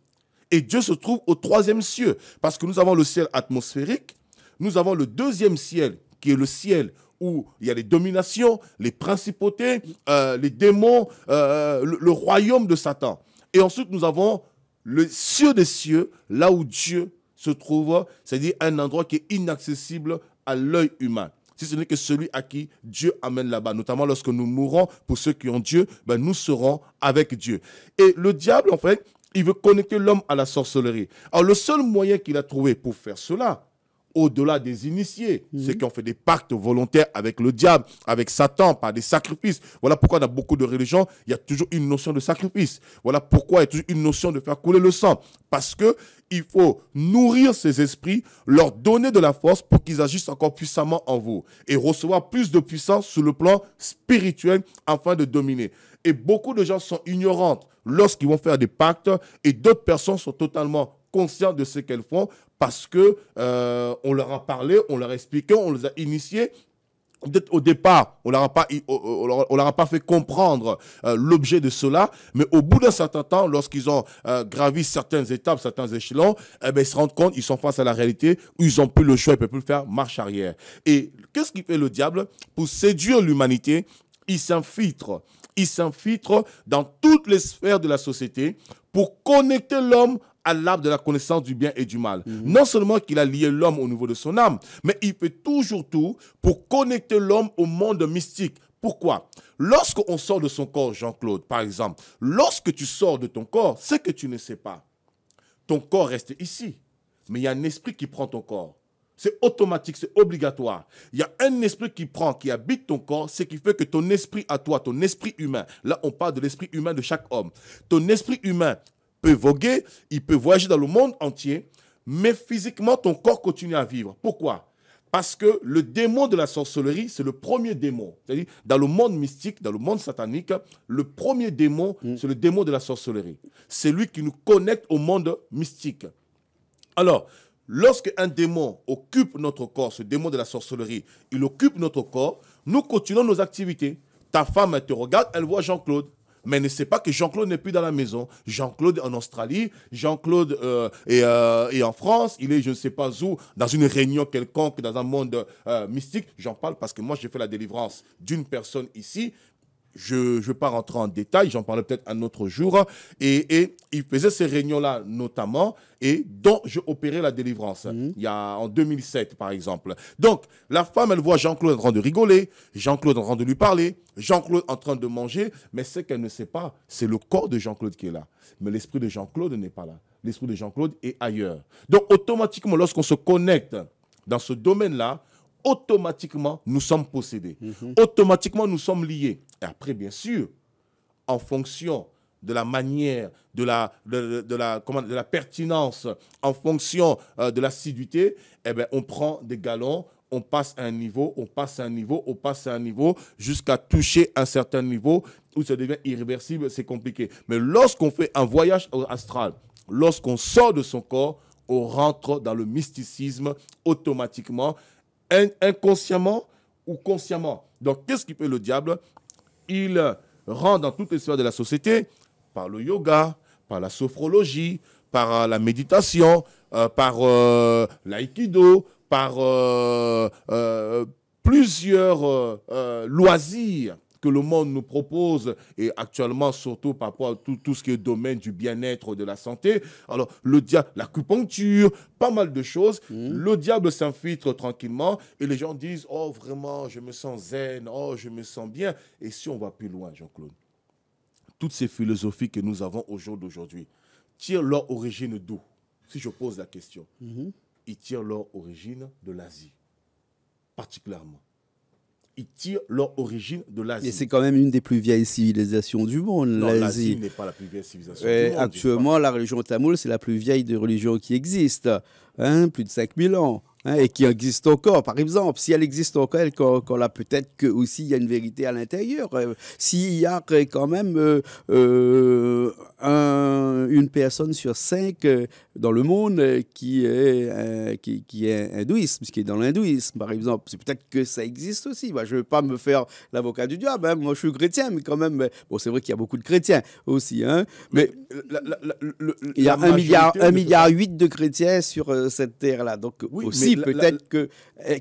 Et Dieu se trouve au troisième ciel, parce que nous avons le ciel atmosphérique, nous avons le deuxième ciel, qui est le ciel où il y a les dominations, les principautés, les démons, le royaume de Satan. Et ensuite, nous avons le ciel des cieux, là où Dieu se trouve, c'est-à-dire un endroit qui est inaccessible à l'œil humain. Si ce n'est que celui à qui Dieu amène là-bas, notamment lorsque nous mourrons, pour ceux qui ont Dieu, ben nous serons avec Dieu. Et le diable, en fait, il veut connecter l'homme à la sorcellerie. Alors, le seul moyen qu'il a trouvé pour faire cela, au-delà des initiés, ceux qui ont fait des pactes volontaires avec le diable, avec Satan, par des sacrifices. Voilà pourquoi dans beaucoup de religions, il y a toujours une notion de sacrifice. Voilà pourquoi il y a toujours une notion de faire couler le sang. Parce qu'il faut nourrir ces esprits, leur donner de la force pour qu'ils agissent encore puissamment en vous et recevoir plus de puissance sur le plan spirituel afin de dominer. Et beaucoup de gens sont ignorants lorsqu'ils vont faire des pactes et d'autres personnes sont totalement conscientes de ce qu'elles font parce que on leur a parlé, on leur a expliqué, on les a initiés. Au départ, on leur a pas fait comprendre l'objet de cela, mais au bout d'un certain temps, lorsqu'ils ont gravi certaines étapes, certains échelons, ils se rendent compte, ils sont face à la réalité où ils n'ont plus le choix, ils ne peuvent plus faire marche arrière. Et qu'est-ce qu'il fait le diable? Pour séduire l'humanité, il s'infiltre dans toutes les sphères de la société pour connecter l'homme à l'arbre de la connaissance du bien et du mal. Non seulement qu'il a lié l'homme au niveau de son âme, mais il fait toujours tout pour connecter l'homme au monde mystique. Pourquoi? Lorsqu'on sort de son corps, Jean-Claude, par exemple, lorsque tu sors de ton corps, c'est que tu ne sais pas. Ton corps reste ici, mais il y a un esprit qui prend ton corps. C'est automatique, c'est obligatoire. Il y a un esprit qui habite ton corps, ce qui fait que ton esprit à toi, ton esprit humain, là on parle de l'esprit humain de chaque homme, ton esprit humain peut voguer, il peut voyager dans le monde entier, mais physiquement ton corps continue à vivre. Pourquoi? Parce que le démon de la sorcellerie, c'est le premier démon. C'est-à-dire, dans le monde mystique, dans le monde satanique, le premier démon, c'est le démon de la sorcellerie. C'est lui qui nous connecte au monde mystique. Alors, lorsque un démon occupe notre corps, ce démon de la sorcellerie, il occupe notre corps, nous continuons nos activités. Ta femme, elle te regarde, elle voit Jean-Claude. Mais elle ne sait pas que Jean-Claude n'est plus dans la maison. Jean-Claude est en Australie, Jean-Claude est en France, il est je ne sais pas où, dans une réunion quelconque, dans un monde mystique. J'en parle parce que moi, j'ai fait la délivrance d'une personne ici. Je ne vais pas rentrer en détail, j'en parlerai peut-être un autre jour. Et il faisait ces réunions-là notamment, et dont j'ai opéré la délivrance, il y a en 2007 par exemple. Donc, la femme, elle voit Jean-Claude en train de rigoler, Jean-Claude en train de lui parler, Jean-Claude en train de manger, mais ce qu'elle ne sait pas, c'est le corps de Jean-Claude qui est là. Mais l'esprit de Jean-Claude n'est pas là. L'esprit de Jean-Claude est ailleurs. Donc, automatiquement, lorsqu'on se connecte dans ce domaine-là, automatiquement, nous sommes possédés. Automatiquement, nous sommes liés. Et après, bien sûr, en fonction de la manière, de la pertinence, en fonction de l'assiduité, eh bien, on prend des galons, on passe à un niveau, on passe à un niveau, on passe à un niveau, jusqu'à toucher un certain niveau où ça devient irréversible, c'est compliqué. Mais lorsqu'on fait un voyage astral, lorsqu'on sort de son corps, on rentre dans le mysticisme automatiquement, inconsciemment ou consciemment. Donc, qu'est-ce qu'il fait le diable? Il rentre dans toutes les sphères de la société par le yoga, par la sophrologie, par la méditation, par l'aïkido, par plusieurs loisirs que le monde nous propose, et actuellement surtout par rapport à tout ce qui est domaine du bien-être, de la santé. Alors, le diable, l'acupuncture, pas mal de choses. Le diable s'infiltre tranquillement et les gens disent « Oh, vraiment, je me sens zen, oh, je me sens bien ». Et si on va plus loin, Jean-Claude, toutes ces philosophies que nous avons au jour d'aujourd'hui tirent leur origine d'où? Si je pose la question, ils tirent leur origine de l'Asie, particulièrement. Ils tirent leur origine de l'Asie. Et c'est quand même une des plus vieilles civilisations du monde, non, l'Asie. L'Asie n'est pas la plus vieille civilisation du monde. Actuellement, la religion tamoule, c'est la plus vieille des religions qui existent. Plus de 5000 ans. Et qui existe encore, par exemple. Si elle existe encore, qu'on a peut-être que aussi il y a une vérité à l'intérieur. S'il y a quand même une personne sur 5 dans le monde qui est hindouisme, qui est dans l'hindouisme, par exemple, c'est peut-être que ça existe aussi. Moi, je ne veux pas me faire l'avocat du diable. Hein. Moi, je suis chrétien, mais quand même, bon, c'est vrai qu'il y a beaucoup de chrétiens aussi. Hein. Mais il y a 1,8 milliard de chrétiens sur cette terre-là. Donc, oui, aussi, peut-être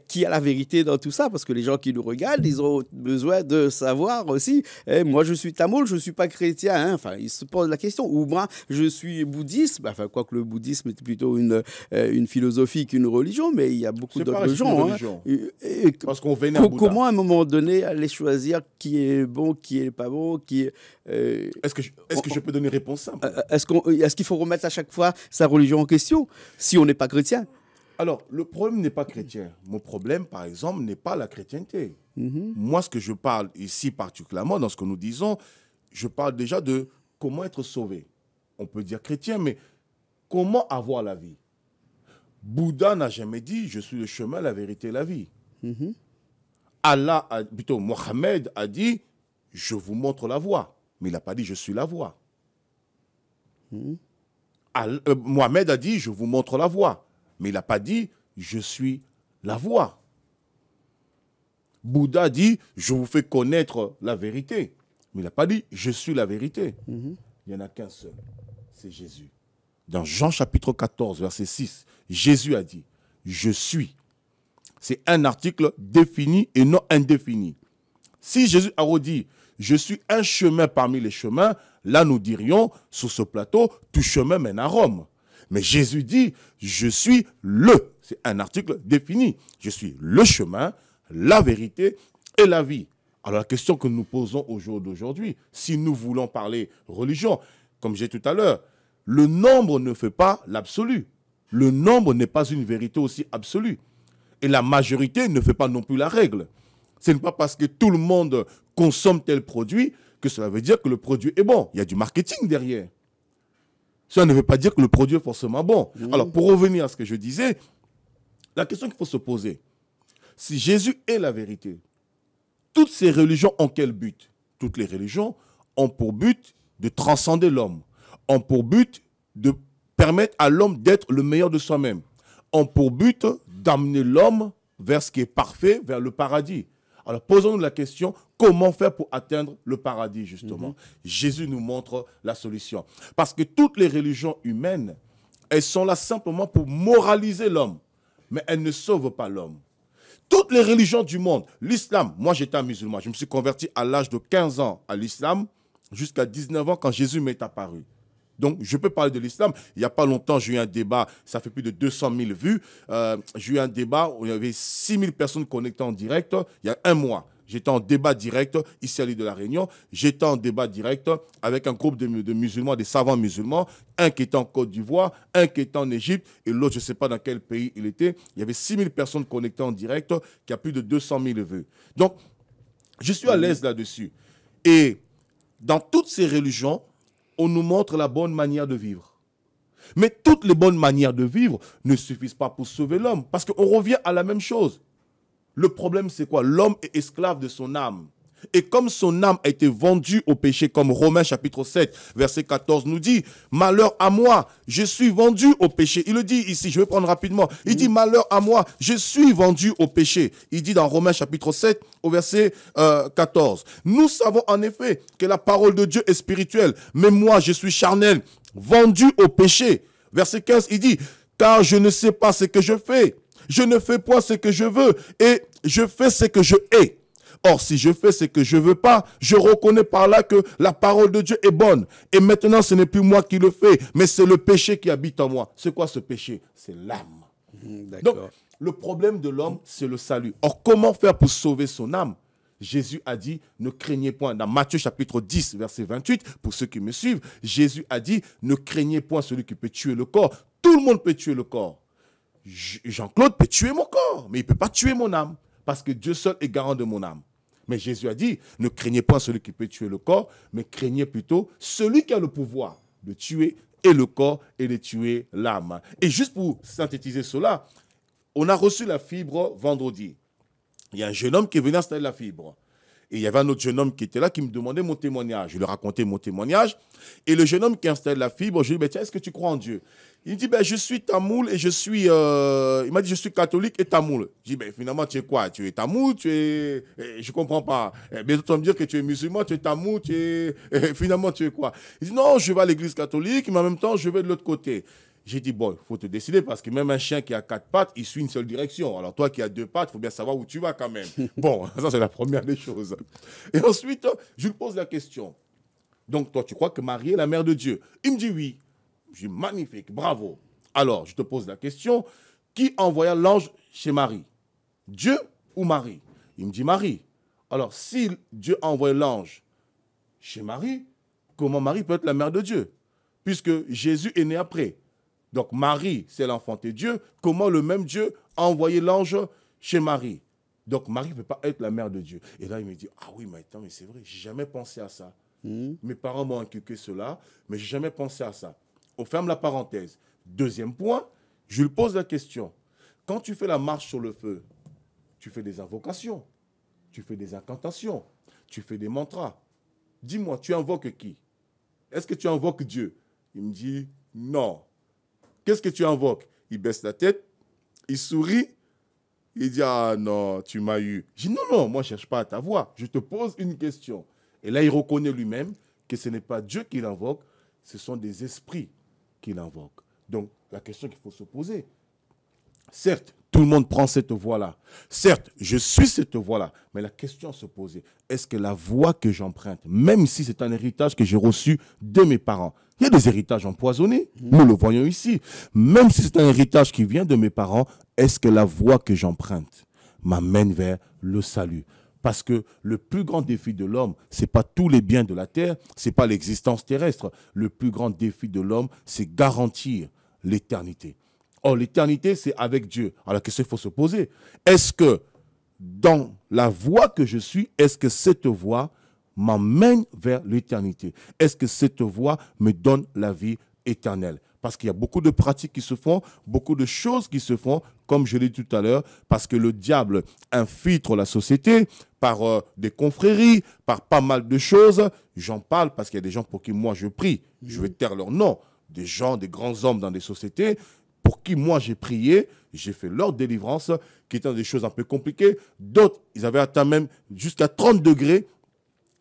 qui a la vérité dans tout ça, parce que les gens qui nous regardent, ils ont besoin de savoir aussi. Moi, je suis tamoul, je ne suis pas chrétien. Hein. Enfin, ils se posent la question. Ou moi, je suis bouddhiste. Enfin, quoique le bouddhisme est plutôt une philosophie qu'une religion, mais il y a beaucoup d'autres gens. Hein. Parce qu'on vénère Bouddha. Comment, à un moment donné, aller choisir qui est bon, qui est pas bon, qui est... Est-ce que je peux donner une réponse simple? Est-ce qu'il faut remettre à chaque fois sa religion en question si on n'est pas chrétien? Alors, le problème n'est pas chrétien. Mon problème, par exemple, n'est pas la chrétienté. Moi, ce que je parle ici particulièrement, dans ce que nous disons, je parle déjà de comment être sauvé. On peut dire chrétien, mais comment avoir la vie? Bouddha n'a jamais dit « je suis le chemin, la vérité et la vie ». Plutôt Mohammed a dit « je vous montre la voie ». Mais il n'a pas dit « je suis la voie ». Mohammed a dit « je vous montre la voie ». Mais il n'a pas dit « je suis la voie ». Bouddha dit « je vous fais connaître la vérité ». Mais il n'a pas dit « je suis la vérité ». Il n'y en a qu'un seul, c'est Jésus. Dans Jean chapitre 14, verset 6, Jésus a dit « je suis ». C'est un article défini et non indéfini. Si Jésus a redit « je suis un chemin parmi les chemins », là nous dirions sur ce plateau « tout chemin mène à Rome ». Mais Jésus dit « je suis le ». C'est un article défini. Je suis le chemin, la vérité et la vie. Alors la question que nous posons au jour d'aujourd'hui, si nous voulons parler religion, comme j'ai tout à l'heure, le nombre ne fait pas l'absolu. Le nombre n'est pas une vérité aussi absolue. Et la majorité ne fait pas non plus la règle. Ce n'est pas parce que tout le monde consomme tel produit que cela veut dire que le produit est bon. Il y a du marketing derrière. Ça ne veut pas dire que le produit est forcément bon. Alors, pour revenir à ce que je disais, la question qu'il faut se poser, si Jésus est la vérité, toutes ces religions ont quel but? Toutes les religions ont pour but de transcender l'homme, ont pour but de permettre à l'homme d'être le meilleur de soi-même, ont pour but d'amener l'homme vers ce qui est parfait, vers le paradis. Alors, posons-nous la question, comment faire pour atteindre le paradis, justement? Jésus nous montre la solution. Parce que toutes les religions humaines, elles sont là simplement pour moraliser l'homme, mais elles ne sauvent pas l'homme. Toutes les religions du monde, l'islam, moi j'étais un musulman, je me suis converti à l'âge de 15 ans à l'islam, jusqu'à 19 ans quand Jésus m'est apparu. Donc, je peux parler de l'islam. Il n'y a pas longtemps, j'ai eu un débat, ça fait plus de 200 000 vues. J'ai eu un débat où il y avait 6 000 personnes connectées en direct il y a un mois. J'étais en débat direct ici à l'île de la Réunion. J'étais en débat direct avec un groupe de musulmans, des savants musulmans. Un qui était en Côte d'Ivoire, un qui était en Égypte et l'autre, je ne sais pas dans quel pays il était. Il y avait 6 000 personnes connectées en direct qui a plus de 200 000 vues. Donc, je suis à l'aise là-dessus. Et dans toutes ces religions, on nous montre la bonne manière de vivre. Mais toutes les bonnes manières de vivre ne suffisent pas pour sauver l'homme. Parce qu'on revient à la même chose. Le problème, c'est quoi? L'homme est esclave de son âme. Et comme son âme a été vendue au péché, comme Romains chapitre 7, verset 14 nous dit, « Malheur à moi, je suis vendu au péché. » Il le dit ici, je vais prendre rapidement. Il dit, « Malheur à moi, je suis vendu au péché. » Il dit dans Romains chapitre 7, au verset 14. « Nous savons en effet que la parole de Dieu est spirituelle, mais moi, je suis charnel, vendu au péché. » Verset 15, il dit, « Car je ne sais pas ce que je fais. Je ne fais point ce que je veux, et je fais ce que je hais. Or, si je fais ce que je ne veux pas, je reconnais par là que la parole de Dieu est bonne. Et maintenant, ce n'est plus moi qui le fais, mais c'est le péché qui habite en moi. » C'est quoi ce péché? C'est l'âme. Donc, le problème de l'homme, c'est le salut. Or, comment faire pour sauver son âme? Jésus a dit, ne craignez point. Dans Matthieu chapitre 10, verset 28, pour ceux qui me suivent, Jésus a dit, ne craignez point celui qui peut tuer le corps. Tout le monde peut tuer le corps. Jean-Claude peut tuer mon corps, mais il ne peut pas tuer mon âme, parce que Dieu seul est garant de mon âme. Mais Jésus a dit, ne craignez pas celui qui peut tuer le corps, mais craignez plutôt celui qui a le pouvoir de tuer et le corps et de tuer l'âme. Et juste pour synthétiser cela, on a reçu la fibre vendredi. Il y a un jeune homme qui est venu installer la fibre. Et il y avait un autre jeune homme qui était là qui me demandait mon témoignage. Je lui racontais mon témoignage. Et le jeune homme qui installe la fibre, je lui ai dit, tiens, est-ce que tu crois en Dieu? Il me dit, je suis tamoul et je suis... il m'a dit, je suis catholique et tamoul. Je lui ai dit, finalement, tu es quoi? Tu es tamoul, tu es... Je ne comprends pas. Mais tu vas me dire que tu es musulman, tu es tamoul, tu es... Finalement, tu es quoi? Il dit, non, je vais à l'église catholique, mais en même temps, je vais de l'autre côté. J'ai dit, bon, il faut te décider parce que même un chien qui a 4 pattes, il suit une seule direction. Alors toi qui as 2 pattes, il faut bien savoir où tu vas quand même. Bon, ça c'est la première des choses. Et ensuite, je lui pose la question. Donc toi, tu crois que Marie est la mère de Dieu? Il me dit oui. Je dis, magnifique, bravo. Alors, je te pose la question, qui envoya l'ange chez Marie? Dieu ou Marie? Il me dit Marie. Alors, si Dieu a envoyé l'ange chez Marie, comment Marie peut être la mère de Dieu? Puisque Jésus est né après. Donc Marie, c'est elle a enfanté Dieu. Comment le même Dieu a envoyé l'ange chez Marie? Donc Marie ne peut pas être la mère de Dieu. Et là, il me dit, ah oui, mais attends, mais c'est vrai, j'ai jamais pensé à ça. Mes parents m'ont inculqué cela, mais j'ai jamais pensé à ça. On ferme la parenthèse. Deuxième point, je lui pose la question. Quand tu fais la marche sur le feu, tu fais des invocations, tu fais des incantations, tu fais des mantras. Dis-moi, tu invoques qui? Est-ce que tu invoques Dieu? Il me dit, non. Qu'est-ce que tu invoques? Il baisse la tête, il sourit, il dit, ah non, tu m'as eu. Je dis, non, non, moi je ne cherche pas à t'avoir, je te pose une question. Et là, il reconnaît lui-même que ce n'est pas Dieu qu'il invoque, ce sont des esprits qu'il invoque. Donc, la question qu'il faut se poser, certes, tout le monde prend cette voie-là. Certes, je suis cette voie-là. Mais la question à se poser, est-ce que la voie que j'emprunte, même si c'est un héritage que j'ai reçu de mes parents, il y a des héritages empoisonnés, nous le voyons ici. Même si c'est un héritage qui vient de mes parents, est-ce que la voie que j'emprunte m'amène vers le salut? Parce que le plus grand défi de l'homme, ce n'est pas tous les biens de la terre, ce n'est pas l'existence terrestre. Le plus grand défi de l'homme, c'est garantir l'éternité. Or, l'éternité, c'est avec Dieu. Alors, la question qu'il faut se poser, est-ce que dans la voie que je suis, est-ce que cette voie m'emmène vers l'éternité? Est-ce que cette voie me donne la vie éternelle? Parce qu'il y a beaucoup de pratiques qui se font, beaucoup de choses qui se font, comme je l'ai dit tout à l'heure, parce que le diable infiltre la société par des confréries, par pas mal de choses. J'en parle parce qu'il y a des gens pour qui moi je prie. Je vais taire leur nom. Des gens, des grands hommes dans des sociétés pour qui moi j'ai prié, j'ai fait leur délivrance, qui étaient des choses un peu compliquées. D'autres, ils avaient atteint même jusqu'à 30 degrés.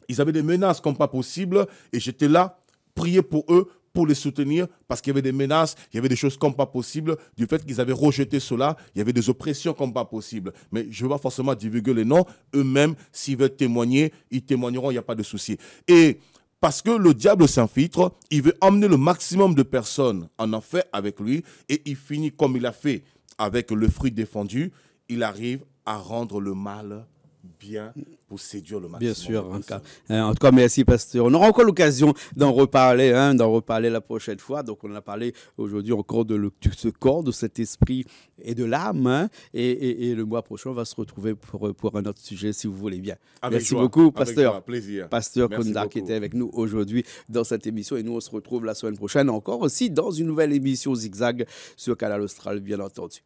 Ils avaient des menaces comme pas possible. Et j'étais là, prier pour eux, pour les soutenir, parce qu'il y avait des menaces, il y avait des choses comme pas possible. Du fait qu'ils avaient rejeté cela, il y avait des oppressions comme pas possible. Mais je ne veux pas forcément divulguer les noms. Eux-mêmes, s'ils veulent témoigner, ils témoigneront, il n'y a pas de souci. Et parce que le diable s'infiltre, il veut emmener le maximum de personnes en enfer avec lui, et il finit comme il a fait avec le fruit défendu. Il arrive à rendre le mal bien pour séduire le maximum. Bien sûr. En tout cas, merci, pasteur. On aura encore l'occasion d'en reparler, la prochaine fois. Donc, on a parlé aujourd'hui encore de ce corps, de cet esprit et de l'âme. Et le mois prochain, on va se retrouver pour un autre sujet, si vous voulez bien. Avec merci joie, beaucoup, pasteur. Avec plaisir. Pasteur Kounda, qui était avec nous aujourd'hui dans cette émission. Et nous, on se retrouve la semaine prochaine encore aussi dans une nouvelle émission Zigzag sur Canal Austral, bien entendu.